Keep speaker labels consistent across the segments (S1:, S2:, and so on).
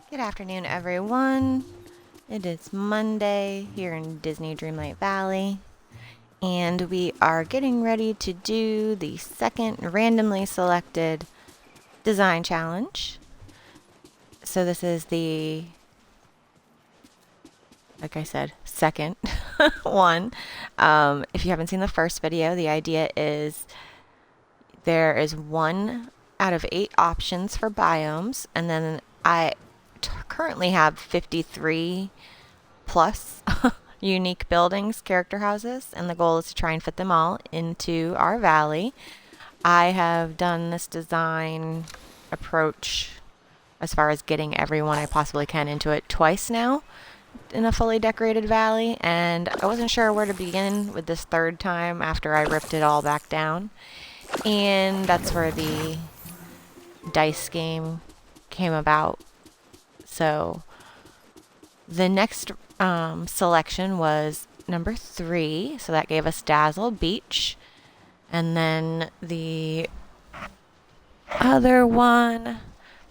S1: Good afternoon, everyone. It is Monday here in Disney Dreamlight Valley, and we are getting ready to do the second randomly selected design challenge. So this is the, like I said, second one. If you haven't seen the first video, the idea is there is 1 out of 8 options for biomes, and then I currently have 53 plus unique buildings, character houses, and the goal is to try and fit them all into our valley. I have done this design approach as far as getting everyone I possibly can into it twice now in a fully decorated valley, and I wasn't sure where to begin with this third time after I ripped it all back down. And that's where the dice game came about. So the next selection was number 3, so that gave us Dazzle Beach. And then the other one,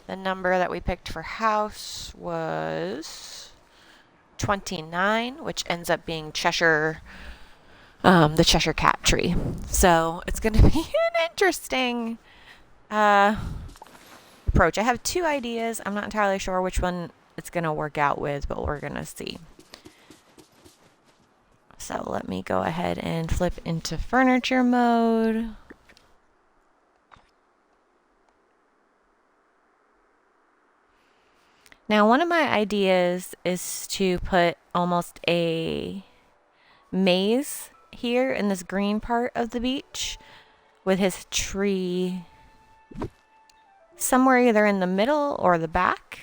S1: the number that we picked for house was 29, which ends up being Cheshire, the Cheshire cat tree. So it's going to be an interesting approach. I have 2 ideas. I'm not entirely sure which one it's going to work out with, but we're going to see. So let me go ahead and flip into furniture mode. Now, one of my ideas is to put almost a maze here in this green part of the beach with his tree somewhere either in the middle or the back.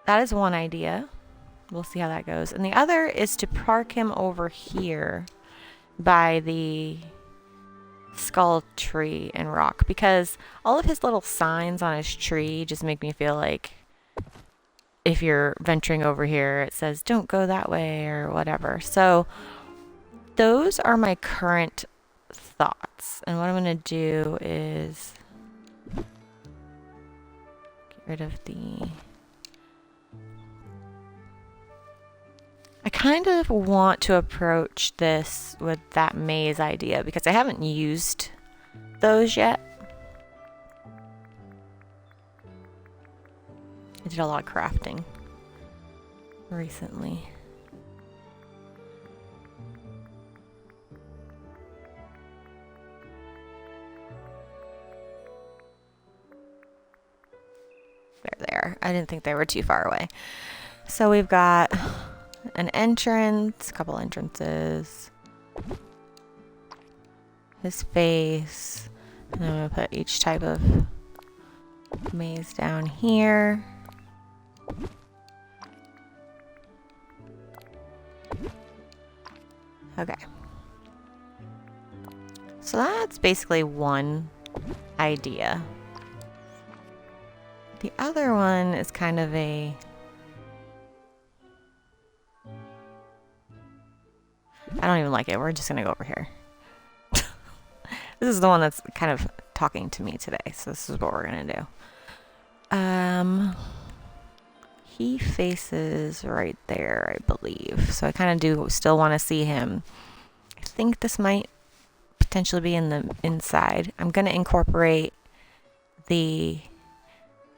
S1: That is one idea. We'll see how that goes. And the other is to park him over here by the skull tree and rock, because all of his little signs on his tree just make me feel like if you're venturing over here, it says don't go that way or whatever. So those are my current thoughts. And what I'm going to do is get rid of the... I kind of want to approach this with that maze idea because I haven't used those yet. I did a lot of crafting recently. There. I didn't think they were too far away. So we've got an entrance, a couple entrances, his face, and I'm going to put each type of maze down here. Okay. So that's basically one idea. The other one is kind of a... I don't even like it. We're just going to go over here. This is the one that's kind of talking to me today. So this is what we're going to do. He faces right there, I believe. So I kind of do still want to see him. I think this might potentially be in the inside. I'm going to incorporate the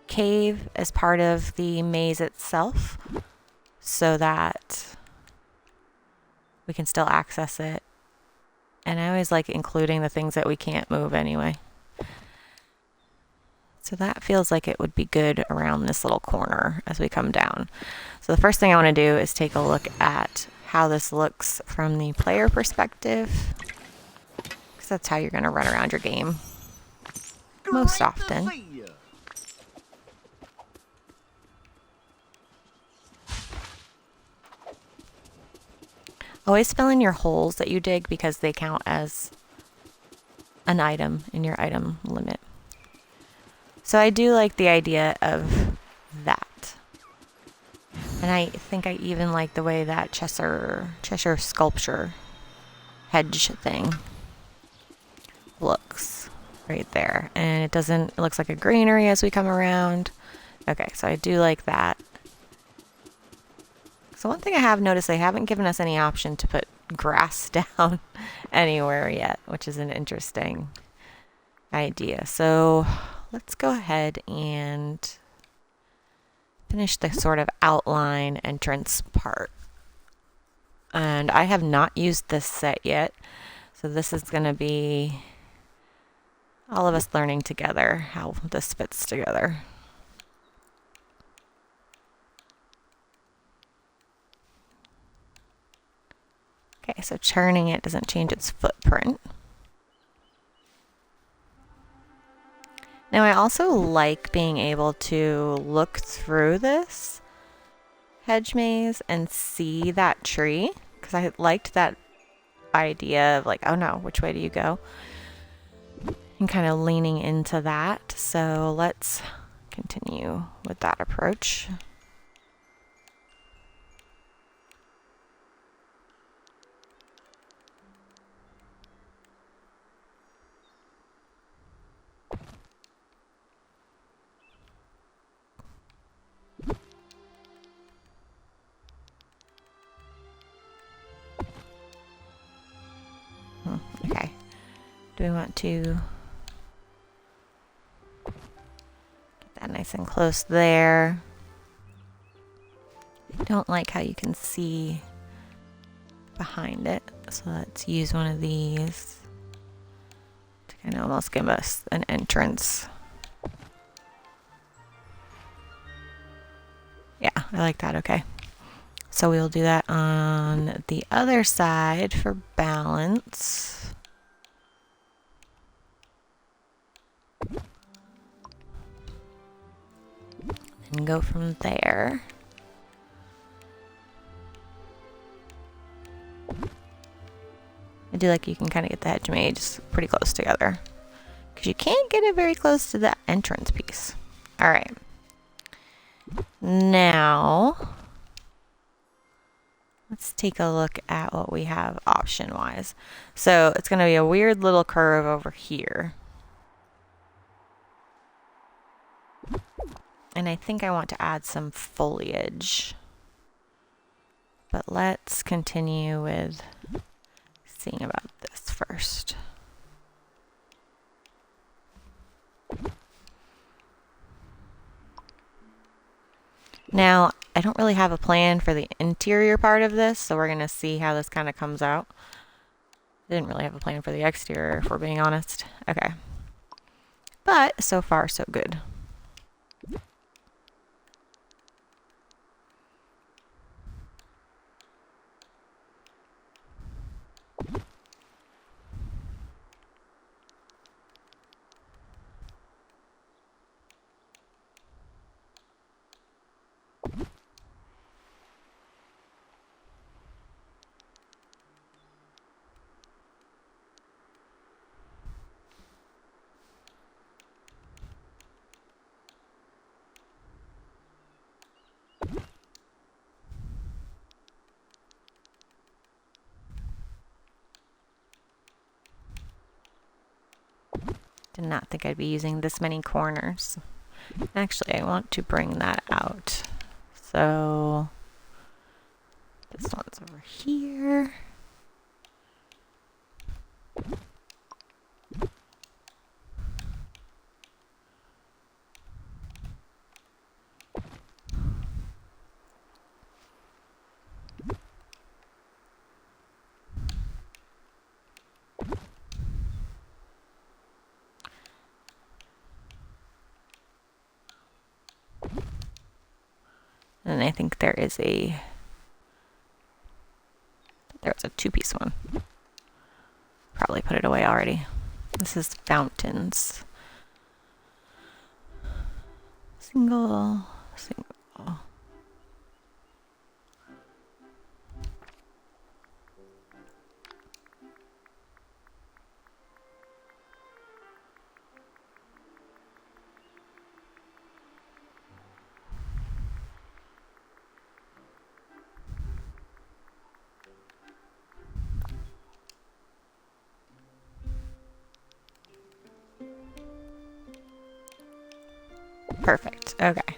S1: cave as part of the maze itself so that we can still access it. And I always like including the things that we can't move anyway. So that feels like it would be good around this little corner as we come down. So the first thing I want to do is take a look at how this looks from the player perspective, because that's how you're going to run around your game most often. Always fill in your holes that you dig because they count as an item in your item limit. So I do like the idea of that. And I think I even like the way that Cheshire sculpture hedge thing looks right there. And it looks like a greenery as we come around. Okay, so I do like that. So one thing I have noticed, they haven't given us any option to put grass down anywhere yet, which is an interesting idea. So let's go ahead and finish the sort of outline entrance part. And I have not used this set yet, so this is going to be all of us learning together how this fits together. Okay, so churning it doesn't change its footprint. Now I also like being able to look through this hedge maze and see that tree, because I liked that idea of like, oh no, which way do you go? And kind of leaning into that. So let's continue with that approach. Okay. Do we want to get that nice and close there? I don't like how you can see behind it. So let's use one of these to kind of almost give us an entrance. Yeah, I like that. Okay. So we'll do that on the other side for balance. And go from there. I do like you can kind of get the hedge maze pretty close together, because you can't get it very close to the entrance piece. All right. Now, let's take a look at what we have option-wise. So it's going to be a weird little curve over here. And I think I want to add some foliage. But let's continue with seeing about this first. Now, I don't really have a plan for the interior part of this, so we're going to see how this kind of comes out. I didn't really have a plan for the exterior, if we're being honest. Okay. But so far, so good. Did not think I'd be using this many corners. Actually, I want to bring that out. So this one's over here. And I think there's a two-piece one. Probably put it away already. This is fountains. Single. Perfect. Okay.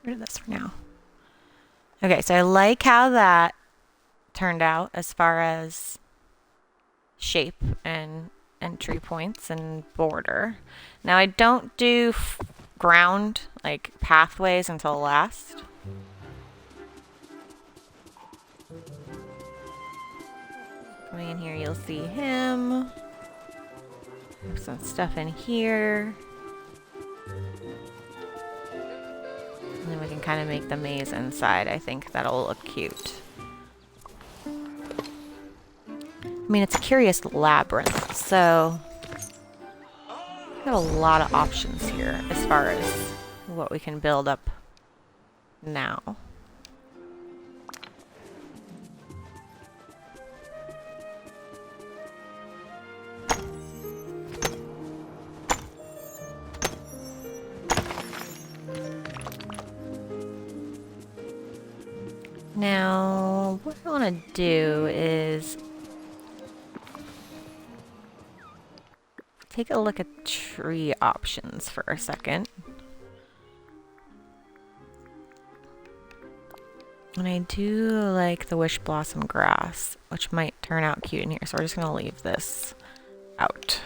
S1: rid of this for now. Okay, so I like how that turned out as far as shape and entry points and border. Now I don't do ground, like pathways, until last. Coming in here, you'll see him. There's some stuff in here. And then we can kind of make the maze inside. I think that'll look cute. I mean, it's a curious labyrinth, so we have a lot of options here as far as what we can build up now. Now, what I want to do is take a look at tree options for a second. And I do like the wish blossom grass, which might turn out cute in here. So we're just going to leave this out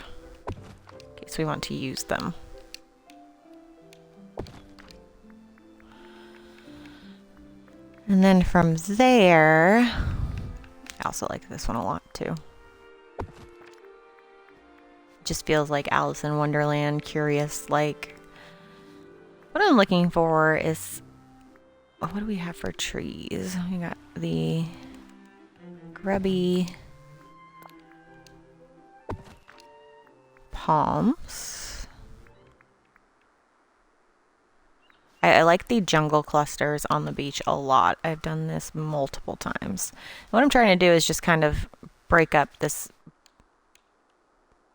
S1: in case we want to use them. And then from there, I also like this one a lot too. Just feels like Alice in Wonderland, curious. Like, what I'm looking for is, what do we have for trees? We got the grubby palms. I like the jungle clusters on the beach a lot. I've done this multiple times. What I'm trying to do is just kind of break up this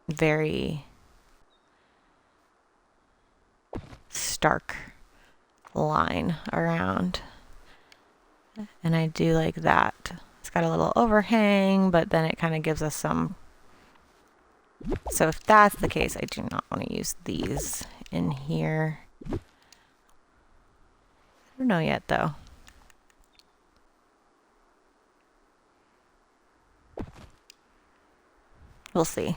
S1: very stark line around. And I do like that. It's got a little overhang, but then it kind of gives us some. So if that's the case, I do not want to use these in here. I don't know yet, though. We'll see.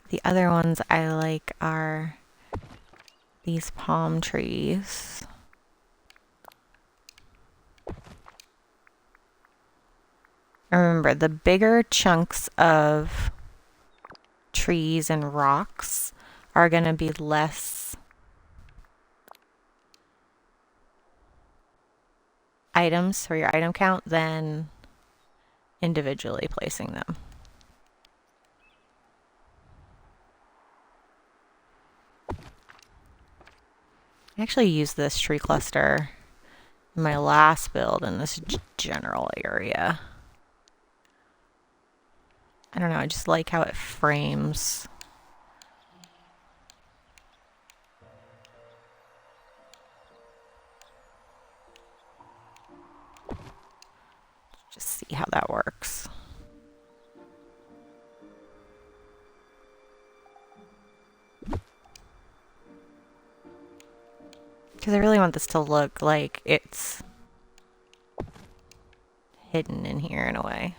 S1: The other ones I like are these palm trees. Remember, the bigger chunks of trees and rocks are going to be less items for your item count than individually placing them. I actually used this tree cluster in my last build in this general area. I don't know, I just like how it frames. Just see how that works. Because I really want this to look like it's hidden in here in a way.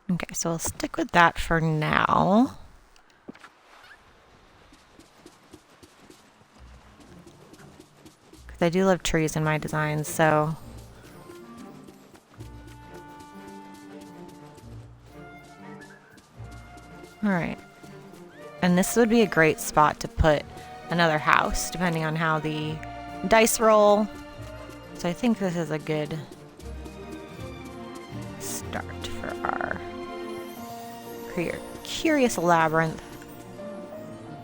S1: Okay, so I'll stick with that for now. Because I do love trees in my designs, so. Alright. And this would be a great spot to put another house, depending on how the dice roll. So I think this is a good start for our curious labyrinth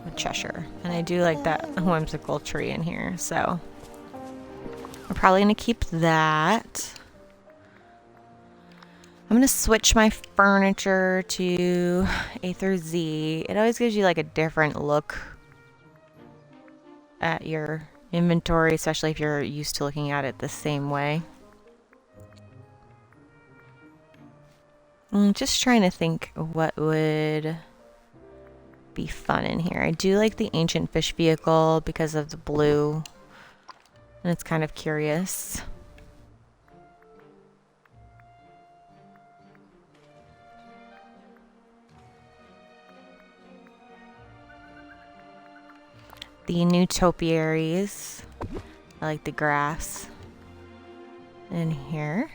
S1: with Cheshire. And I do like that whimsical tree in here, so we're probably going to keep that. I'm going to switch my furniture to A through Z. It always gives you like a different look at your inventory, especially if you're used to looking at it the same way. I'm just trying to think what would be fun in here. I do like the ancient fish vehicle because of the blue, and it's kind of curious. The new topiaries. I like the grass in here.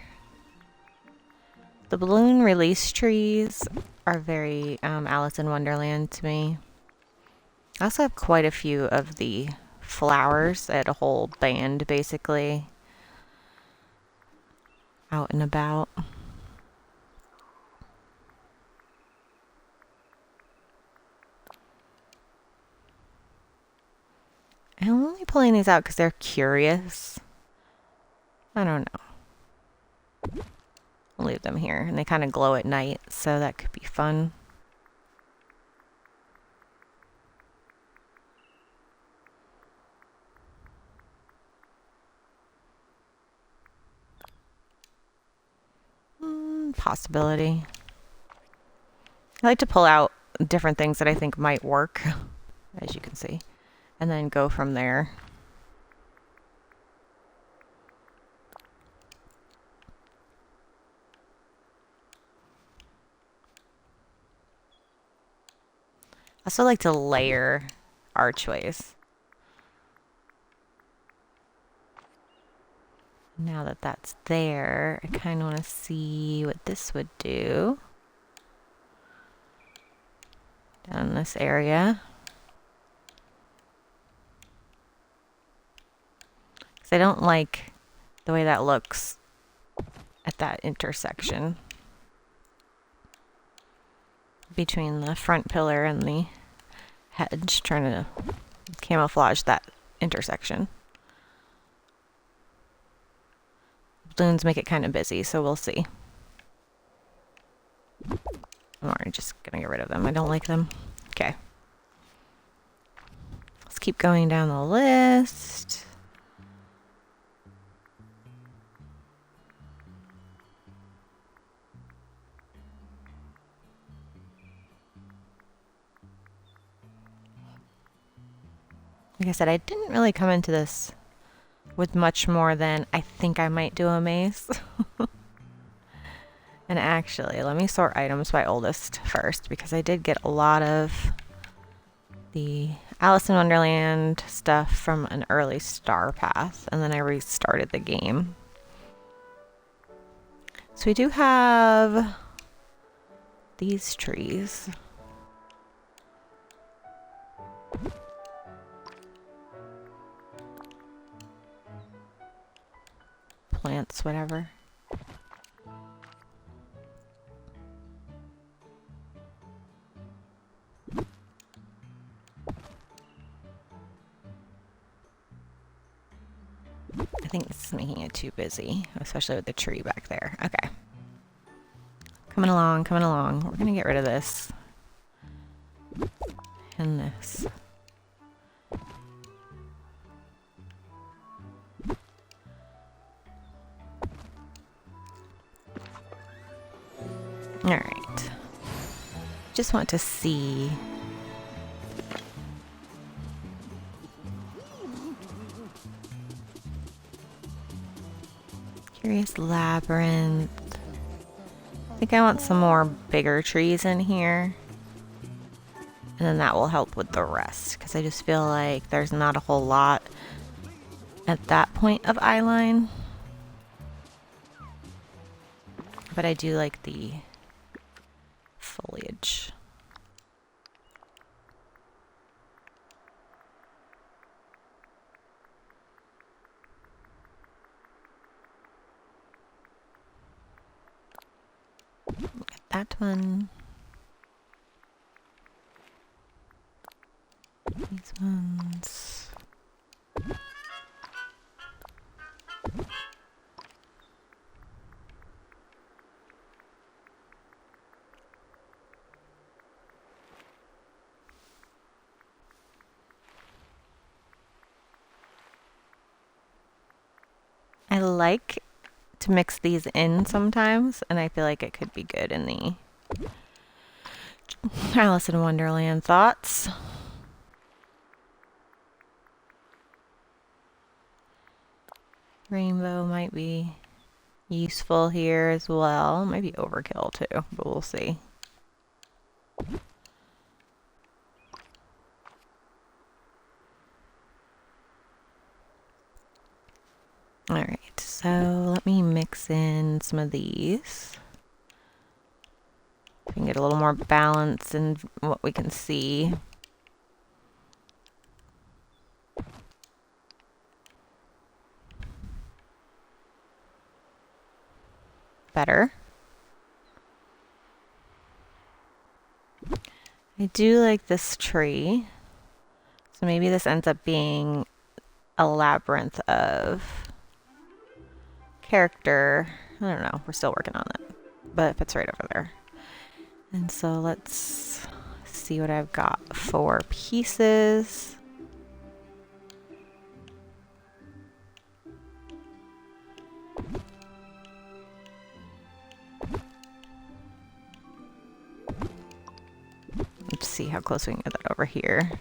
S1: The balloon release trees are very Alice in Wonderland to me. I also have quite a few of the flowers. I had a whole band basically out and about. I'm only pulling these out because they're curious. I don't know. I'll leave them here, and they kind of glow at night, so that could be fun. Possibility. I like to pull out different things that I think might work, as you can see, and then go from there. I also like to layer archways. Now that that's there, I kind of want to see what this would do down in this area. Because I don't like the way that looks at that intersection between the front pillar and the hedge, trying to camouflage that intersection. Balloons make it kind of busy, so we'll see. I'm already just gonna get rid of them. I don't like them. Okay. Let's keep going down the list. Like I said, I didn't really come into this with much more than I think I might do a maze. And actually, let me sort items by oldest first, because I did get a lot of the Alice in Wonderland stuff from an early star path, and then I restarted the game. So we do have these trees. Plants, whatever. I think this is making it too busy, especially with the tree back there. Okay. Coming along, coming along. We're gonna get rid of this. And this. Alright. Just want to see. Curious Labyrinth. I think I want some more bigger trees in here. And then that will help with the rest, because I just feel like there's not a whole lot at that point of eyeline. But I do like the foliage. Get that one. These ones. I like to mix these in sometimes, and I feel like it could be good in the Alice in Wonderland thoughts. Rainbow might be useful here as well. Might be overkill too, but we'll see. Alright, so let me mix in some of these. We can get a little more balance in what we can see. Better. I do like this tree. So maybe this ends up being a labyrinth of character. I don't know. We're still working on it. But it fits right over there. And so let's see what I've got for pieces. Let's see how close we can get that over here.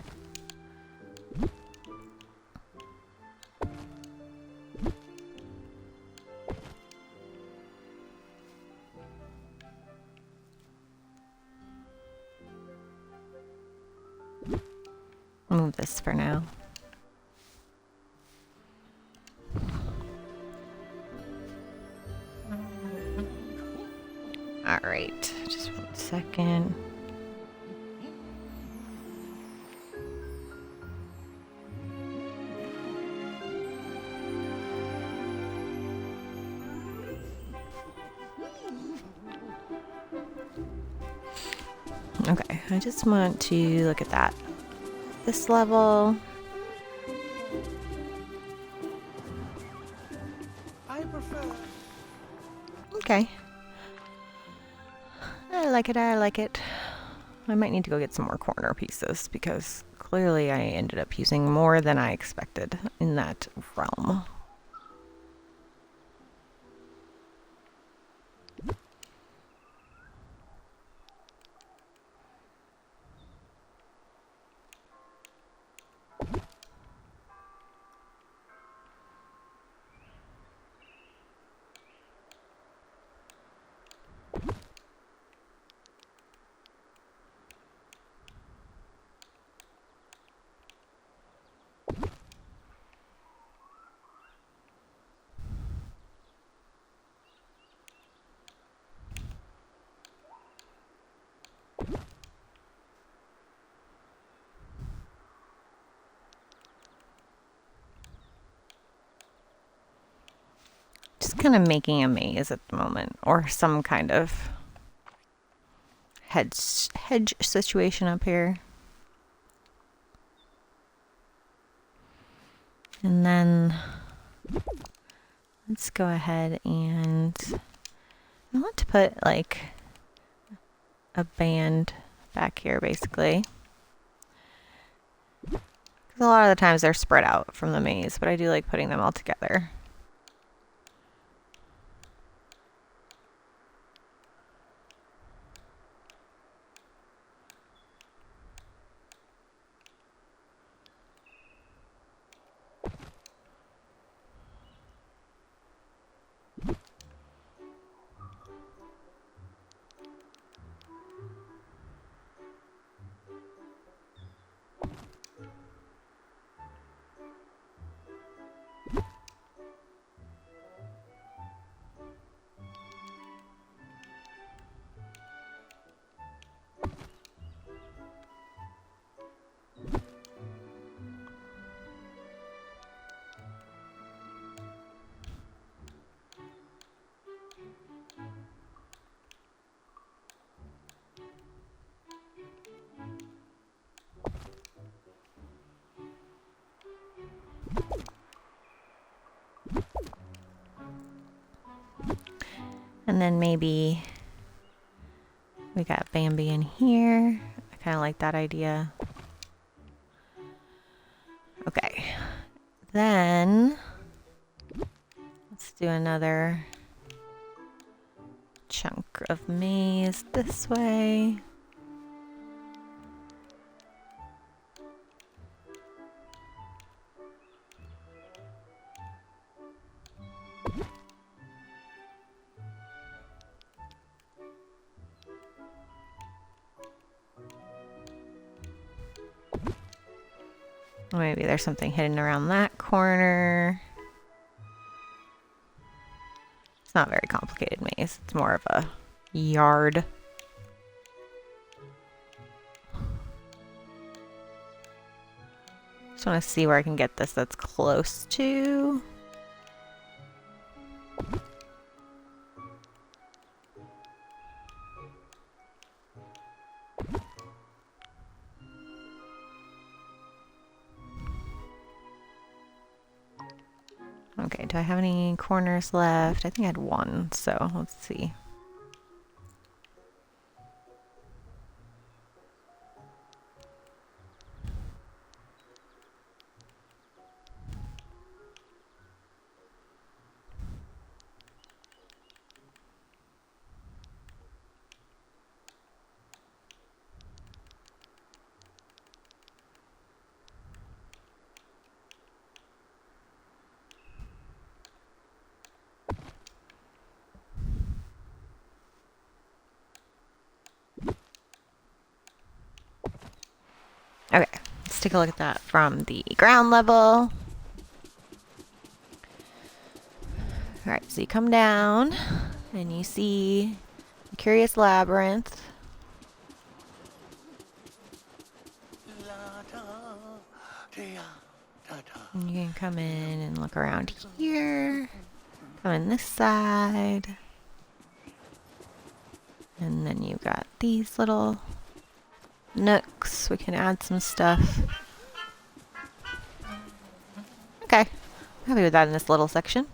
S1: Move this for now. All right, just 1 second. Okay, I just want to look at that. This level.
S2: I prefer.
S1: Okay. I like it, I like it. I might need to go get some more corner pieces because clearly I ended up using more than I expected in that realm. Just kind of making a maze at the moment, or some kind of hedge situation up here. And then let's go ahead and I want to put like a band back here basically. Because a lot of the times they're spread out from the maze, but I do like putting them all together. And then maybe we got Bambi in here. I kind of like that idea. Okay. Then let's do another chunk of maze this way. Maybe there's something hidden around that corner. It's not a very complicated maze. It's more of a yard. Just want to see where I can get this that's close to. Okay, do I have any corners left? I think I had one, so let's see. Okay, let's take a look at that from the ground level. Alright, so you come down and you see the Curious Labyrinth. And you can come in and look around here. Come in this side. And then you've got these little nooks. We can add some stuff. Okay, I'm happy with that in this little section.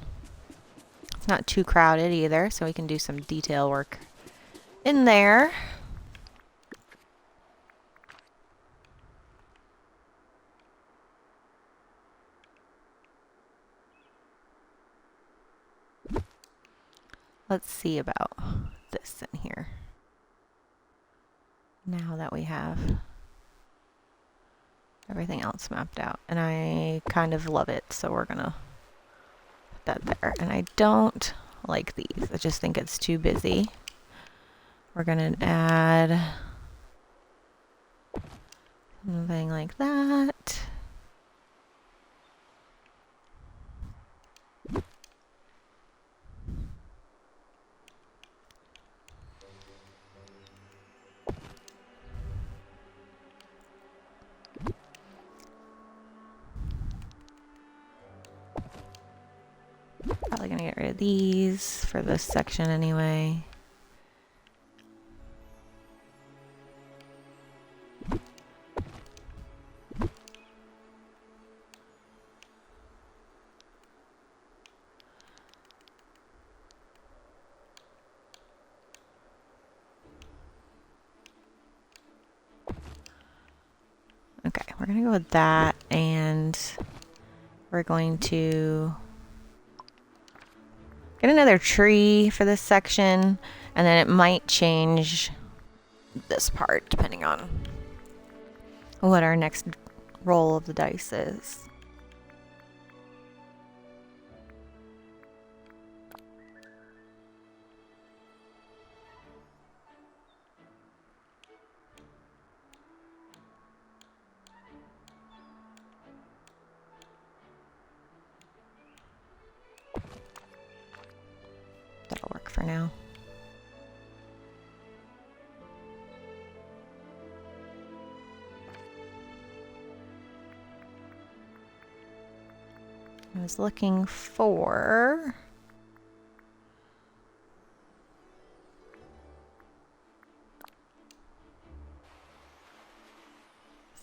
S1: It's not too crowded either, so we can do some detail work in there. Let's see about this in here. Now that we have everything else mapped out. And I kind of love it, so we're gonna put that there. And I don't like these. I just think it's too busy. We're gonna add something like that. Probably gonna get rid of these for this section anyway. Okay, we're gonna go with that, and we're going to get another tree for this section, and then it might change this part depending on what our next roll of the dice is. That'll work for now. I was looking for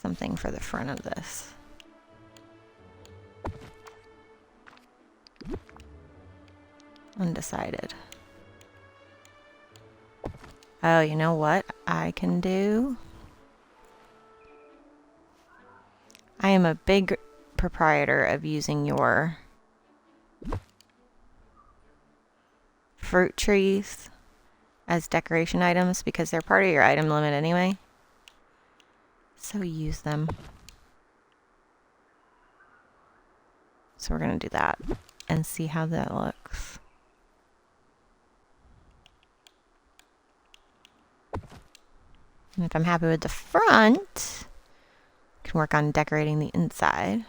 S1: something for the front of this. Undecided. Oh, you know what I can do? I am a big proprietor of using your fruit trees as decoration items because they're part of your item limit anyway. So use them. So we're going to do that and see how that looks. And if I'm happy with the front, I can work on decorating the inside.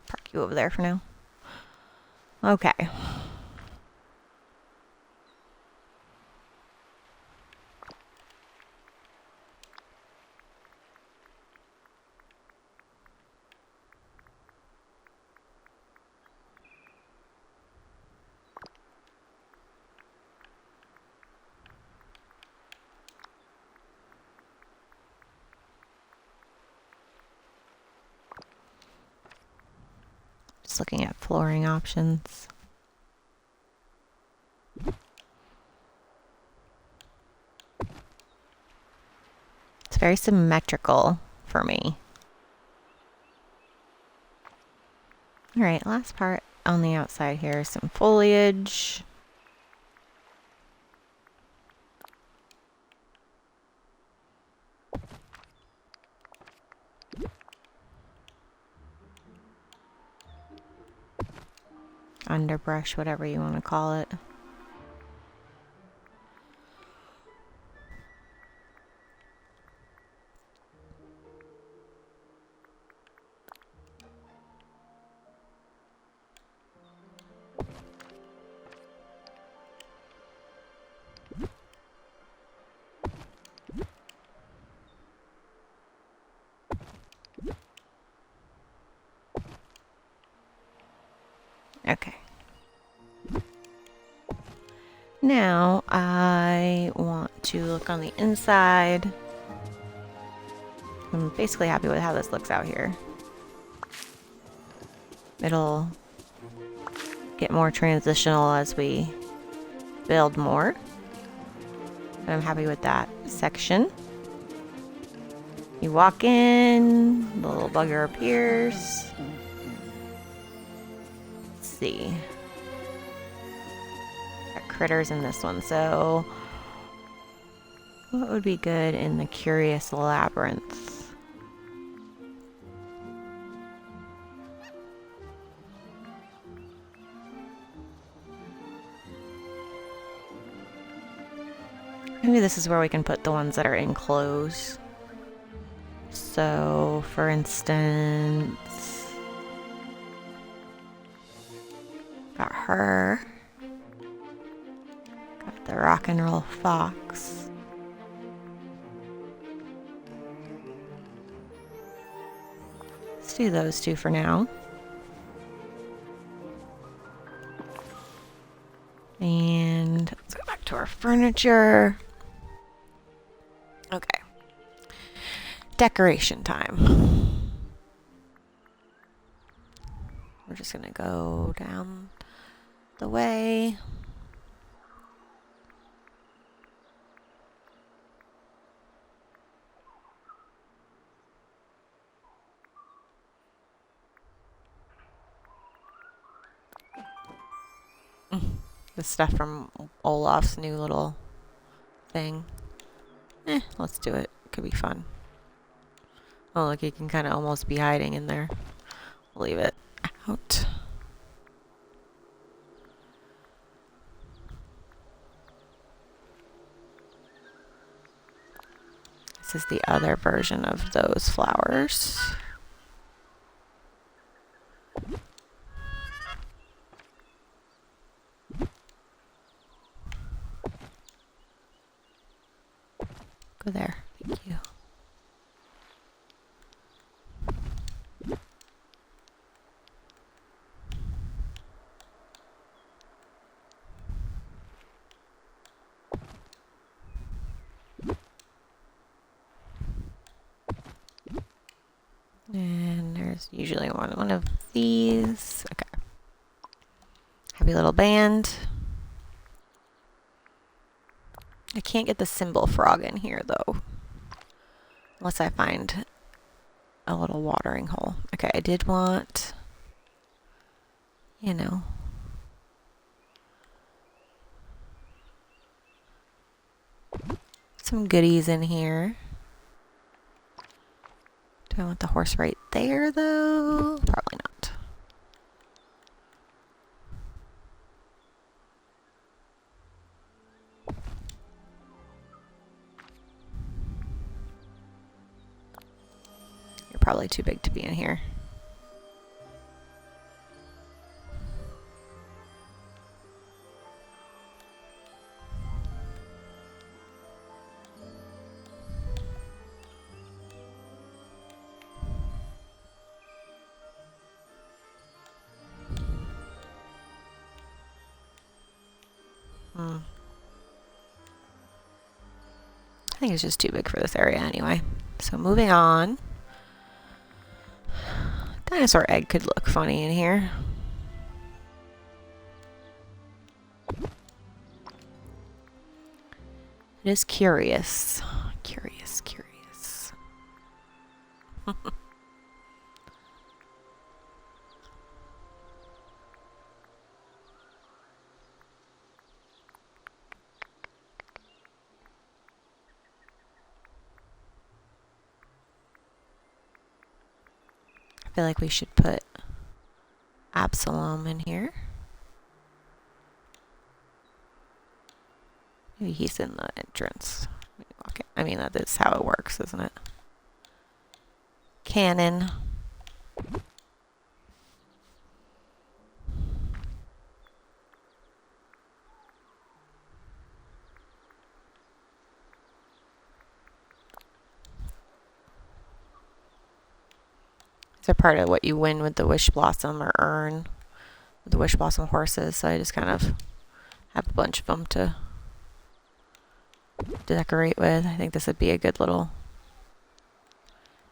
S1: Park you over there for now. Okay. Just looking at flooring options. It's very symmetrical for me. All right, last part on the outside here, some foliage. Underbrush, whatever you want to call it. Okay. Now I want to look on the inside. I'm basically happy with how this looks out here. It'll get more transitional as we build more. But I'm happy with that section. You walk in, the little bugger appears. Let's see. Got critters in this one, so what would be good in the Curious Labyrinth? Maybe this is where we can put the ones that are enclosed. So, for instance, got her. Got the rock and roll fox. Let's do those two for now. And let's go back to our furniture. Okay. Decoration time. We're just gonna go down the way. The stuff from Olaf's new little thing. Let's do it. Could be fun. Oh, look, you can kind of almost be hiding in there. We'll leave it out. This is the other version of those flowers. Go there. Thank you. And there's usually one of these. Okay. Happy Happy little band. I can't get the symbol frog in here though. Unless I find a little watering hole. Okay, I did want, you know, some goodies in here. Do I want the horse right there though? Probably not. You're probably too big to be in here. I think it's just too big for this area anyway. So moving on. Dinosaur egg could look funny in here. It is curious. Curious, curious. I feel like we should put Absalom in here. Maybe he's in the entrance. Okay. I mean, that is how it works, isn't it? Cannon. These are part of what you win with the Wish Blossom or earn with the Wish Blossom horses. So I just kind of have a bunch of them to decorate with. I think this would be a good little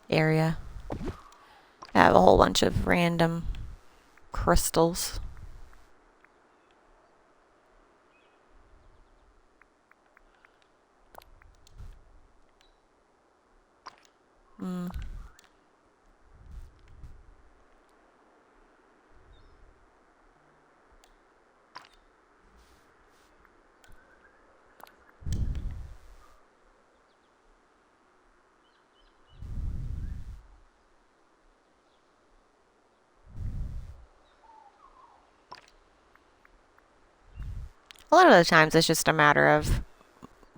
S1: area. I have a whole bunch of random crystals. A lot of the times it's just a matter of,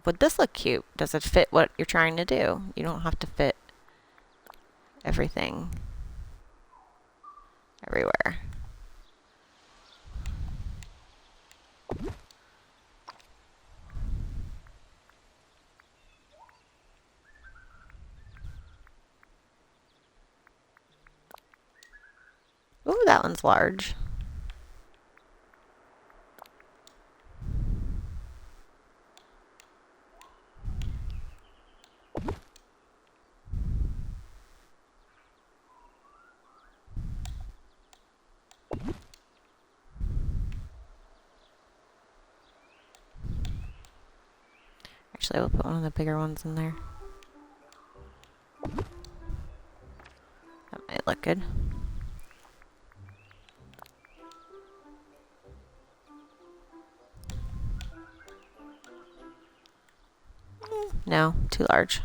S1: would this look cute? Does it fit what you're trying to do? You don't have to fit everything everywhere. Ooh, that one's large. Actually, I will put one of the bigger ones in there. That might look good. No, too large.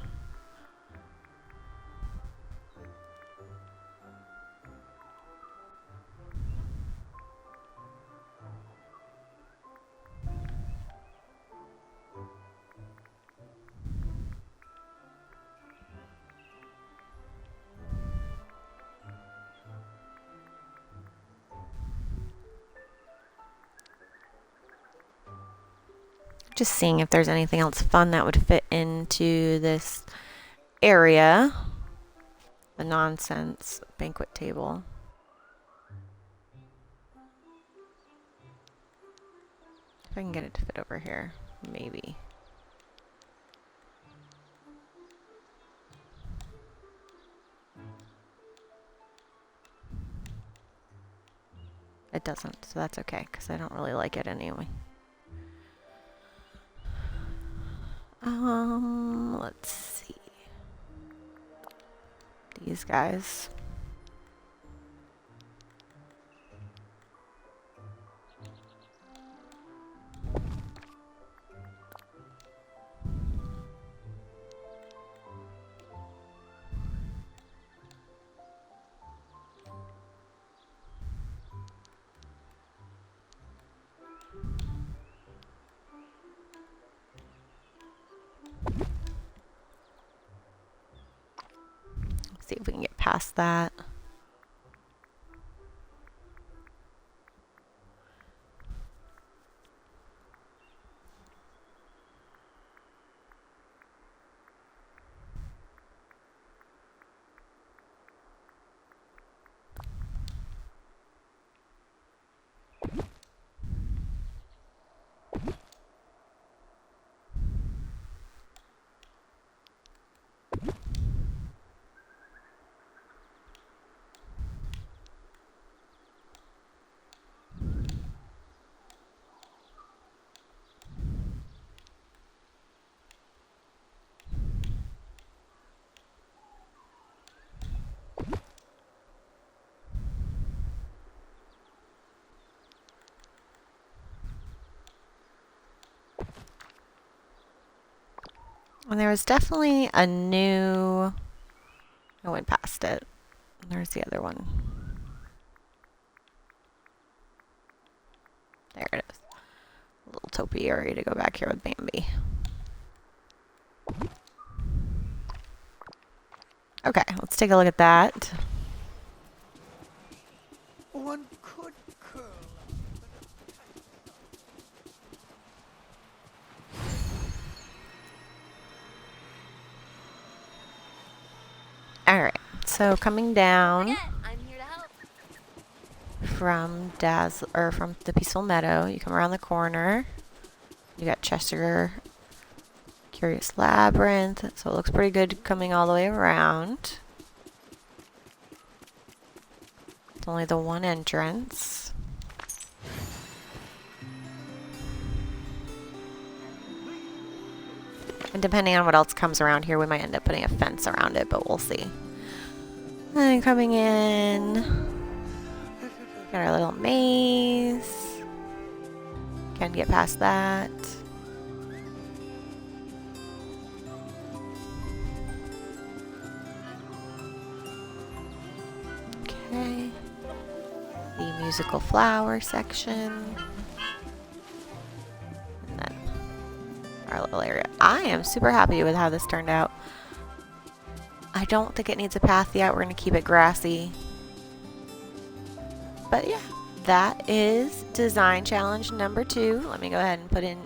S1: Just seeing if there's anything else fun that would fit into this area. The nonsense banquet table. If I can get it to fit over here, maybe. it doesn't, so that's okay, because I don't really like it anyway. Let's see. These guys. See if we can get past that. And there was definitely a new... I went past it. There's the other one. There it is. A little topiary to go back here with Bambi. Okay, let's take a look at that.
S2: One could curl.
S1: Alright, so coming down
S3: I'm here to help.
S1: from Dazzle, or from the Peaceful Meadow, you come around the corner. You got Cheshire, Curious Labyrinth, so it looks pretty good coming all the way around. It's only the one entrance. And depending on what else comes around here, we might end up putting a fence around it, but we'll see. And then coming in, got our little maze. Can get past that. Okay. The musical flower section. And then our little area. I am super happy with how this turned out. I don't think it needs a path yet. We're going to keep it grassy. But yeah, that is design challenge number 2. Let me go ahead and put in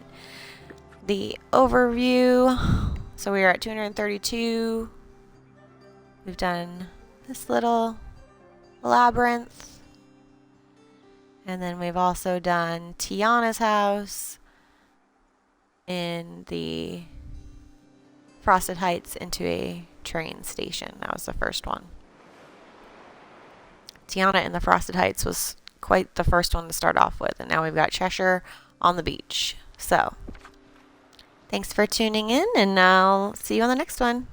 S1: the overview. So we are at 232. We've done this little labyrinth. And then we've also done Tiana's house in the Frosted Heights into a train station. That was the first one. Tiana in the Frosted Heights was quite the first one to start off with. And now we've got Cheshire on the beach. So, thanks for tuning in, and I'll see you on the next one.